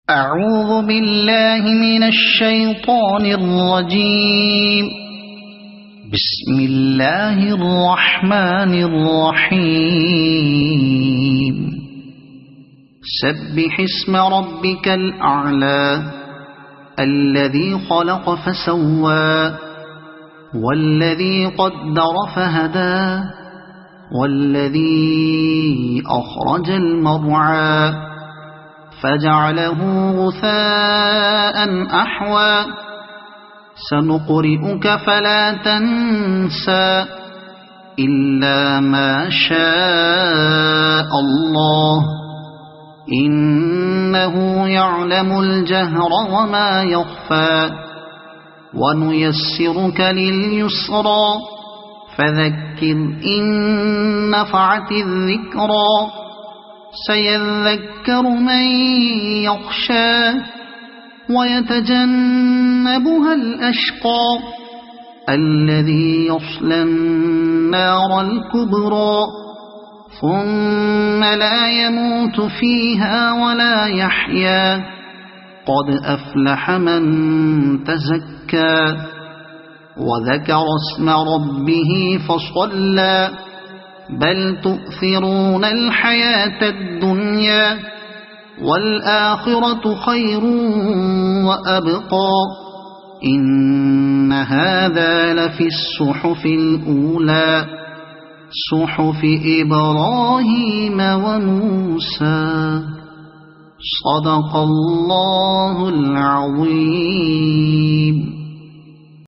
أعوذ بالله من الشيطان الرجيم. بسم الله الرحمن الرحيم. سبح اسم ربك الأعلى الذي خلق فسوى والذي قدر فهدى والذي أخرج المرعى فجعله غثاء أحوى سنقرئك فلا تنسى إلا ما شاء الله إنه يعلم الجهر وما يخفى ونيسرك لليسرى فذكر إن نفعت الذكرى سيذكر من يخشى ويتجنبها الأشقى الذي يصلى النار الكبرى ثم لا يموت فيها ولا يحيا قد أفلح من تزكى وذكر اسم ربه فصلى بل تؤثرون الحياة الدنيا والآخرة خير وأبقى إن هذا لفي الصحف الأولى صحف إبراهيم وموسى صدق الله العظيم.